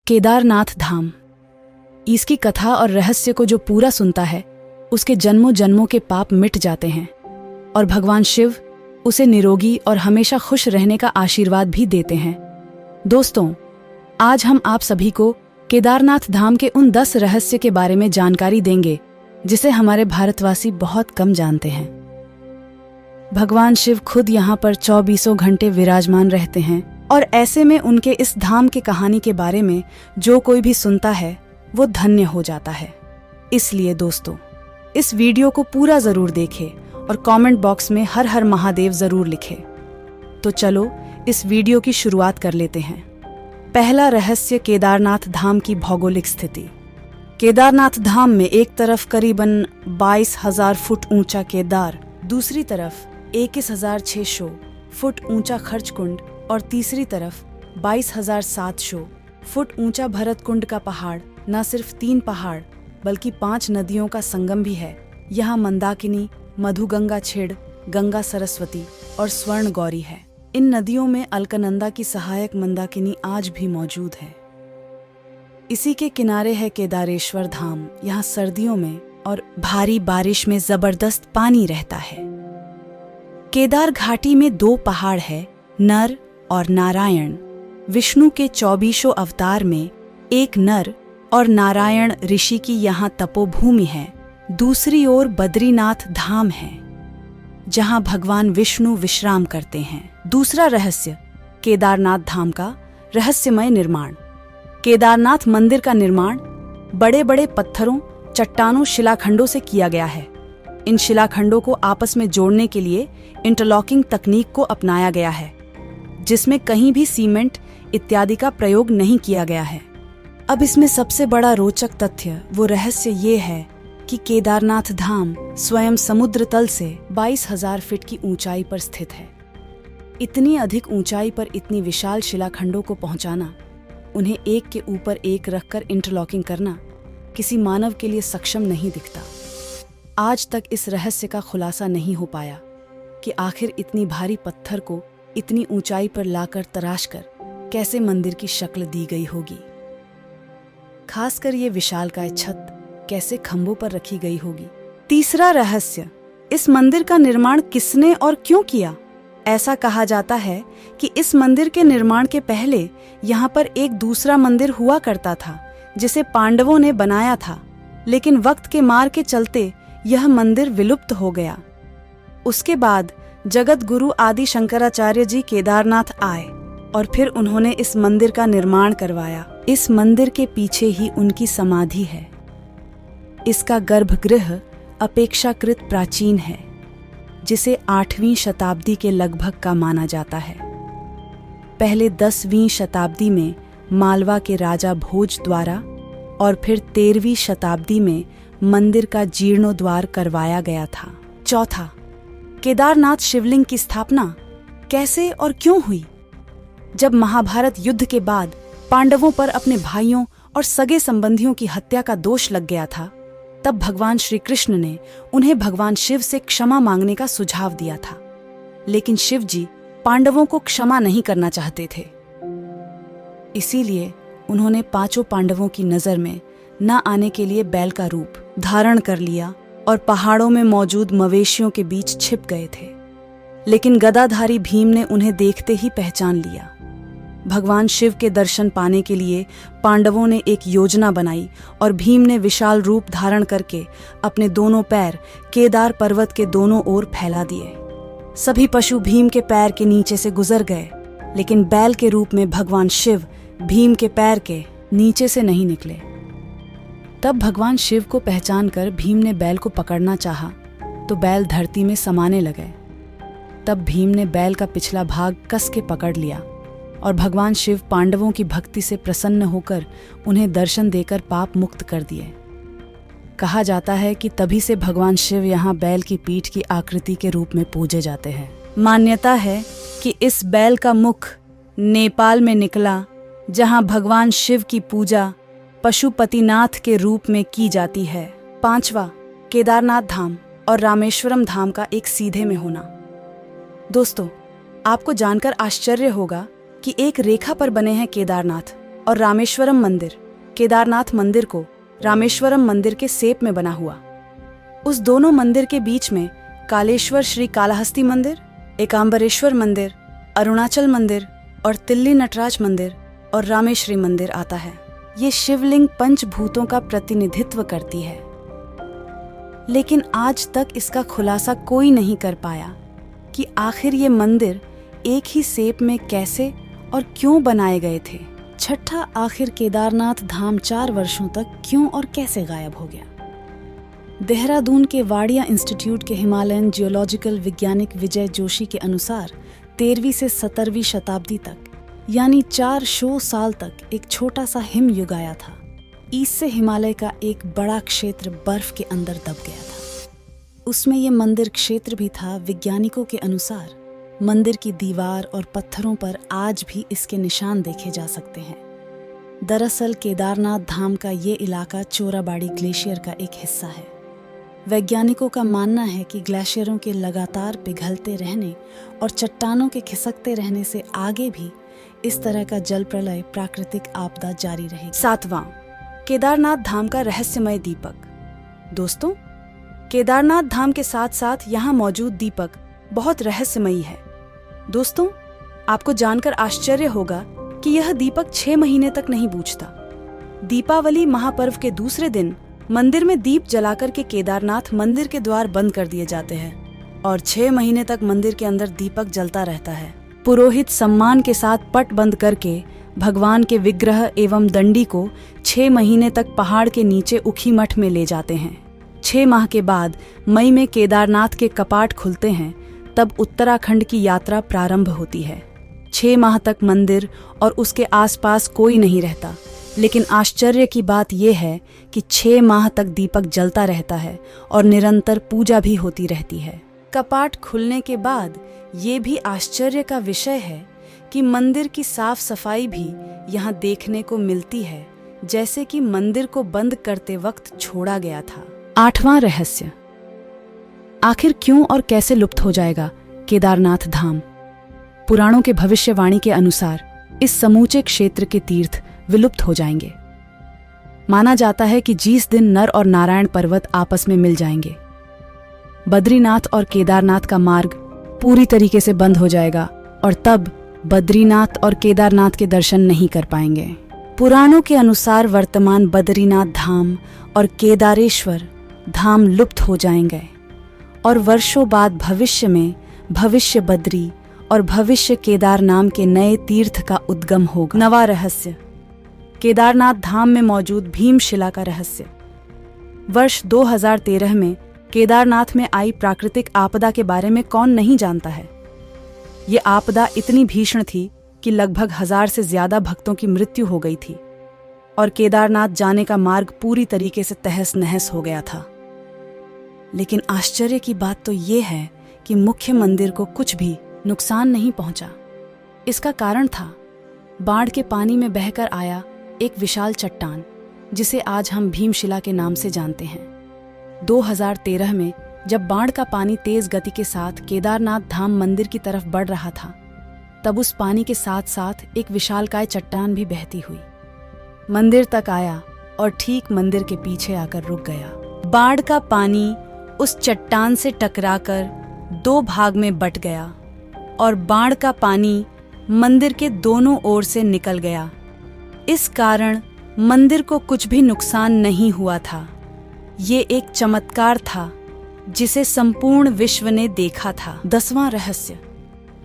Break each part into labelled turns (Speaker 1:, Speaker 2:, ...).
Speaker 1: केदारनाथ धाम। इसकी कथा और रहस्य को जो पूरा सुनता है उसके जन्मों जन्मों के पाप मिट जाते हैं और भगवान शिव उसे निरोगी और हमेशा खुश रहने का आशीर्वाद भी देते हैं। दोस्तों, आज हम आप सभी को केदारनाथ धाम के उन 10 रहस्य के बारे में जानकारी देंगे जिसे हमारे भारतवासी बहुत कम जानते हैं। भगवान शिव खुद यहाँ पर 24 घंटे विराजमान रहते हैं और ऐसे में उनके इस धाम की कहानी के बारे में जो कोई भी सुनता है वो धन्य हो जाता है। इसलिए दोस्तों, इस वीडियो को पूरा जरूर देखें और कमेंट बॉक्स में हर हर महादेव जरूर लिखें। तो चलो इस वीडियो की शुरुआत कर लेते हैं। पहला रहस्य, केदारनाथ धाम की भौगोलिक स्थिति। केदारनाथ धाम में एक तरफ करीबन 22,000 फुट ऊंचा केदार, दूसरी तरफ 21,600 फुट ऊंचा खर्चकुंड और तीसरी तरफ 22,700 फुट ऊंचा भरतकुंड का पहाड़ न सिर्फ 3 पहाड़ बल्कि 5 नदियों का संगम भी है। यहाँ मंदाकिनी, मधुगंगा छिड़, गंगा सरस्वती और स्वर्ण गौरी है। इन नदियों में अलकनंदा की सहायक मंदाकिनी आज भी मौजूद है। इसी के किनारे है केदारेश्वर धाम। यहाँ सर्दियों में और भारी बारिश में जबरदस्त पानी रहता है। केदार घाटी में 2 पहाड़ है, नर और नारायण। विष्णु के 24 अवतार में एक नर और नारायण ऋषि की यहाँ तपोभूमि है। दूसरी ओर बद्रीनाथ धाम है जहाँ भगवान विष्णु विश्राम करते हैं। दूसरा रहस्य, केदारनाथ धाम का रहस्यमय निर्माण। केदारनाथ मंदिर का निर्माण बड़े बड़े पत्थरों, चट्टानों, शिलाखंडों से किया गया है। इन शिलाखंडों को आपस में जोड़ने के लिए इंटरलॉकिंग तकनीक को अपनाया गया है, जिसमें कहीं भी सीमेंट इत्यादि का प्रयोग नहीं किया गया है। अब इसमें सबसे बड़ा रोचक तथ्य वो रहस्य ये है कि केदारनाथ धाम स्वयं समुद्र तल से 22,000 फीट की ऊंचाई पर स्थित है। इतनी अधिक ऊंचाई पर इतनी विशाल शिलाखंडों को पहुंचाना, उन्हें एक के ऊपर एक रखकर इंटरलॉकिंग करना किसी मानव के लिए सक्षम नहीं दिखता। आज तक इस रहस्य का खुलासा नहीं हो पाया कि आखिर इतनी भारी पत्थर को इतनी ऊंचाई पर लाकर तराशकर कैसे मंदिर की शक्ल दी गई होगी। खासकर ये विशालकाय छत कैसे खंभों पर रखी गई होगी। तीसरा रहस्य, इस मंदिर का निर्माण किसने और क्यों किया। ऐसा कहा जाता है कि इस मंदिर के निर्माण के पहले यहाँ पर एक दूसरा मंदिर हुआ करता था जिसे पांडवों ने बनाया था, लेकिन वक्त के मार के चलते यह मंदिर विलुप्त हो गया। उसके बाद जगत गुरु आदि शंकराचार्य जी केदारनाथ आए और फिर उन्होंने इस मंदिर का निर्माण करवाया। इस मंदिर के पीछे ही उनकी समाधि है। इसका गर्भगृह अपेक्षाकृत प्राचीन है, जिसे 8वीं शताब्दी के लगभग का माना जाता है। पहले 10वीं शताब्दी में मालवा के राजा भोज द्वारा और फिर 13वीं शताब्दी में मंदिर का जीर्णोद्धार करवाया गया था। चौथा, केदारनाथ शिवलिंग की स्थापना कैसे और क्यों हुई। जब महाभारत युद्ध के बाद पांडवों पर अपने भाइयों और सगे संबंधियों की हत्या का दोष लग गया था, तब भगवान श्री कृष्ण ने उन्हें भगवान शिव से क्षमा मांगने का सुझाव दिया था। लेकिन शिव जी पांडवों को क्षमा नहीं करना चाहते थे। इसीलिए उन्होंने 5 पांडवों की नजर में न आने के लिए बैल का रूप धारण कर लिया और पहाड़ों में मौजूद मवेशियों के बीच छिप गए थे। लेकिन गदाधारी भीम ने उन्हें देखते ही पहचान लिया। भगवान शिव के दर्शन पाने के लिए पांडवों ने एक योजना बनाई और भीम ने विशाल रूप धारण करके अपने दोनों पैर केदार पर्वत के दोनों ओर फैला दिए। सभी पशु भीम के पैर के नीचे से गुजर गए, लेकिन बैल के रूप में भगवान शिव भीम के पैर के नीचे से नहीं निकले। तब भगवान शिव को पहचान कर भीम ने बैल को पकड़ना चाहा तो बैल धरती में समाने लगे। तब भीम ने बैल का पिछला भाग कस के पकड़ लिया और भगवान शिव पांडवों की भक्ति से प्रसन्न होकर उन्हें दर्शन देकर पाप मुक्त कर दिए। कहा जाता है कि तभी से भगवान शिव यहाँ बैल की पीठ की आकृति के रूप में पूजे जाते हैं। मान्यता है कि इस बैल का मुख नेपाल में निकला, जहाँ भगवान शिव की पूजा पशुपतिनाथ के रूप में की जाती है। 5वां, केदारनाथ धाम और रामेश्वरम धाम का एक सीधे में होना। दोस्तों, आपको जानकर आश्चर्य होगा कि एक रेखा पर बने हैं केदारनाथ और रामेश्वरम मंदिर, केदारनाथ मंदिर को रामेश्वरम मंदिर के सेप में बना हुआ। उस दोनों मंदिर के बीच में कालेश्वर श्री कालाहस्ती मंदिर, एकांबरेश्वर मंदिर, अरुणाचल मंदिर और तिल्ली नटराज मंदिर और रामेश्वरी मंदिर आता है। ये शिवलिंग पंचभूतों का प्रतिनिधित्व करती है, लेकिन आज तक इसका खुलासा कोई नहीं कर पाया कि आखिर ये मंदिर एक ही सेप में कैसे और क्यों बनाए गए थे। छठा, आखिर केदारनाथ धाम 4 वर्षों तक क्यों और कैसे गायब हो गया। देहरादून के वाडिया इंस्टीट्यूट के हिमालयन जियोलॉजिकल वैज्ञानिक विजय जोशी के अनुसार 13वीं से 17वीं शताब्दी तक, यानी 400 साल तक एक छोटा सा हिम युग आया था। ईस्ट से हिमालय का एक बड़ा क्षेत्र बर्फ के अंदर दब गया था। उसमें ये मंदिर क्षेत्र भी था। वैज्ञानिकों के अनुसार मंदिर की दीवार और पत्थरों पर आज भी इसके निशान देखे जा सकते हैं। दरअसल केदारनाथ धाम का ये इलाका चोराबाड़ी ग्लेशियर का एक हिस्सा है। वैज्ञानिकों का मानना है कि ग्लेशियरों के लगातार पिघलते रहने और चट्टानों के खिसकते रहने से आगे भी इस तरह का जल प्रलय प्राकृतिक आपदा जारी रहेगी। 7वां, केदारनाथ धाम का रहस्यमय दीपक। दोस्तों, केदारनाथ धाम के साथ साथ यहाँ मौजूद दीपक बहुत रहस्यमयी है। दोस्तों, आपको जानकर आश्चर्य होगा कि यह दीपक 6 महीने तक नहीं बुझता। दीपावली महापर्व के दूसरे दिन मंदिर में दीप जलाकर के केदारनाथ मंदिर के द्वार बंद कर दिए जाते हैं और 6 महीने तक मंदिर के अंदर दीपक जलता रहता है। पुरोहित सम्मान के साथ पट बंद करके भगवान के विग्रह एवं दंडी को 6 महीने तक पहाड़ के नीचे उखी मठ में ले जाते हैं। 6 माह के बाद मई में केदारनाथ के कपाट खुलते हैं, तब उत्तराखंड की यात्रा प्रारंभ होती है। 6 माह तक मंदिर और उसके आसपास कोई नहीं रहता, लेकिन आश्चर्य की बात यह है कि 6 माह तक दीपक जलता रहता है और निरंतर पूजा भी होती रहती है। कपाट खुलने के बाद ये भी आश्चर्य का विषय है कि मंदिर की साफ सफाई भी यहाँ देखने को मिलती है, जैसे कि मंदिर को बंद करते वक्त छोड़ा गया था। 8वां रहस्य, आखिर क्यों और कैसे लुप्त हो जाएगा केदारनाथ धाम। पुराणों के भविष्यवाणी के अनुसार इस समूचे क्षेत्र के तीर्थ विलुप्त हो जाएंगे। माना जाता है कि जिस दिन नर और नारायण पर्वत आपस में मिल जाएंगे, बद्रीनाथ और केदारनाथ का मार्ग पूरी तरीके से बंद हो जाएगा और तब बद्रीनाथ और केदारनाथ के दर्शन नहीं कर पाएंगे। पुराणों के अनुसार वर्तमान बद्रीनाथ धाम और केदारेश्वर धाम लुप्त हो जाएंगे और वर्षों बाद भविष्य में भविष्य बद्री और भविष्य केदार नाम के नए तीर्थ का उद्गम होगा। 9वां रहस्य, केदारनाथ धाम में मौजूद भीमशिला का रहस्य। वर्ष 2013 में केदारनाथ में आई प्राकृतिक आपदा के बारे में कौन नहीं जानता है। ये आपदा इतनी भीषण थी कि लगभग 1000 से ज्यादा भक्तों की मृत्यु हो गई थी और केदारनाथ जाने का मार्ग पूरी तरीके से तहस नहस हो गया था। लेकिन आश्चर्य की बात तो ये है कि मुख्य मंदिर को कुछ भी नुकसान नहीं पहुंचा। इसका कारण था बाढ़ के पानी में बहकर आया एक विशाल चट्टान, जिसे आज हम भीमशिला के नाम से जानते हैं। 2013 में जब बाढ़ का पानी तेज गति के साथ केदारनाथ धाम मंदिर की तरफ बढ़ रहा था, तब उस पानी के साथ साथ एक विशालकाय चट्टान भी बहती हुई मंदिर तक आया और ठीक मंदिर के पीछे आकर रुक गया। बाढ़ का पानी उस चट्टान से टकराकर 2 भाग में बट गया और बाढ़ का पानी मंदिर के दोनों ओर से निकल गया। इस कारण मंदिर को कुछ भी नुकसान नहीं हुआ था। ये एक चमत्कार था जिसे संपूर्ण विश्व ने देखा था। 10वां रहस्य,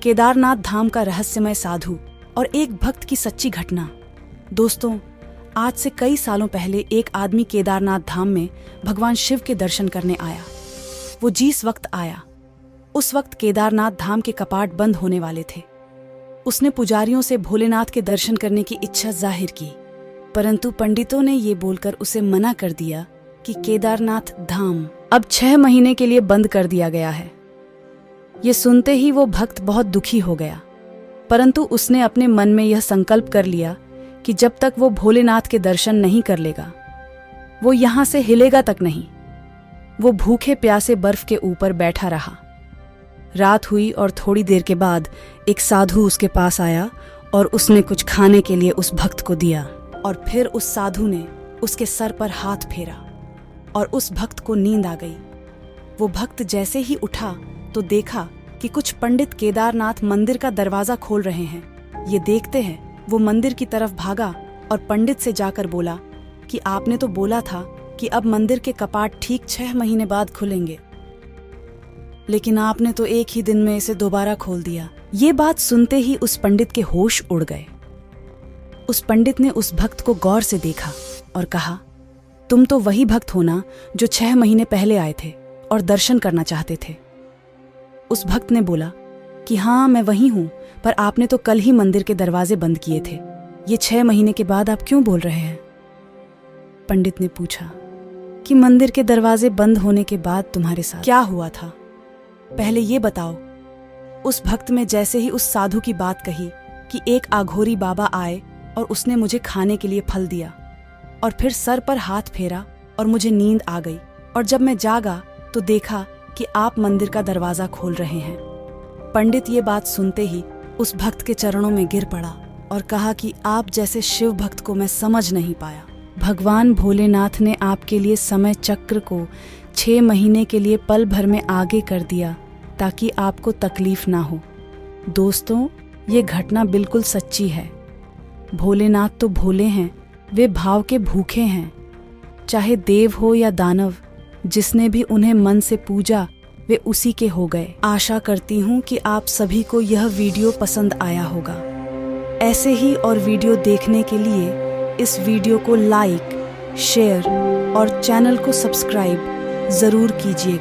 Speaker 1: केदारनाथ धाम का रहस्यमय साधु और एक भक्त की सच्ची घटना। दोस्तों, आज से कई सालों पहले एक आदमी केदारनाथ धाम में भगवान शिव के दर्शन करने आया। वो जिस वक्त आया, उस वक्त केदारनाथ धाम के कपाट बंद होने वाले थे। उसने पुजारियों से भोलेनाथ के दर्शन करने की इच्छा जाहिर की, परंतु पंडितों ने ये बोलकर उसे मना कर दिया कि केदारनाथ धाम अब 6 महीने के लिए बंद कर दिया गया है। ये सुनते ही वो भक्त बहुत दुखी हो गया, परंतु उसने अपने मन में यह संकल्प कर लिया कि जब तक वो भोलेनाथ के दर्शन नहीं कर लेगा, वो यहाँ से हिलेगा तक नहीं। वो भूखे प्यासे बर्फ के ऊपर बैठा रहा। रात हुई और थोड़ी देर के बाद एक साधु उसके पास आया और उसने कुछ खाने के लिए उस भक्त को दिया। और फिर उस साधु ने उसके सर पर हाथ फेरा और उस भक्त को नींद आ गई। वो भक्त जैसे ही उठा तो देखा कि कुछ पंडित केदारनाथ मंदिर का दरवाजा खोल रहे हैं। ये देखते हैं वो मंदिर की तरफ भागा और पंडित से जाकर बोला कि आपने तो बोला था कि अब मंदिर के कपाट ठीक 6 महीने बाद खुलेंगे, लेकिन आपने तो एक ही दिन में इसे दोबारा खोल दिया। ये बात सुनते ही उस पंडित के होश उड़ गए। उस पंडित ने उस भक्त को गौर से देखा और कहा, तुम तो वही भक्त हो ना जो 6 महीने पहले आए थे और दर्शन करना चाहते थे। उस भक्त ने बोला कि हाँ, मैं वही हूं, पर आपने तो कल ही मंदिर के दरवाजे बंद किए थे। ये 6 महीने के बाद आप क्यों बोल रहे हैं? पंडित ने पूछा कि मंदिर के दरवाजे बंद होने के बाद तुम्हारे साथ क्या हुआ था, पहले ये बताओ। उस भक्त में जैसे ही उस साधु की बात कही कि एक आघोरी बाबा आए और उसने मुझे खाने के लिए फल दिया और फिर सर पर हाथ फेरा और मुझे नींद आ गई, और जब मैं जागा तो देखा कि आप मंदिर का दरवाजा खोल रहे हैं। पंडित ये बात सुनते ही उस भक्त के चरणों में गिर पड़ा और कहा कि आप जैसे शिव भक्त को मैं समझ नहीं पाया। भगवान भोलेनाथ ने आपके लिए समय चक्र को 6 महीने के लिए पल भर में आगे कर दिया ताकि आपको तकलीफ ना हो। दोस्तों, ये घटना बिल्कुल सच्ची है। भोलेनाथ तो भोले हैं, वे भाव के भूखे हैं। चाहे देव हो या दानव, जिसने भी उन्हें मन से पूजा वे उसी के हो गए। आशा करती हूँ कि आप सभी को यह वीडियो पसंद आया होगा। ऐसे ही और वीडियो देखने के लिए इस वीडियो को लाइक, शेयर और चैनल को सब्सक्राइब ज़रूर कीजिए।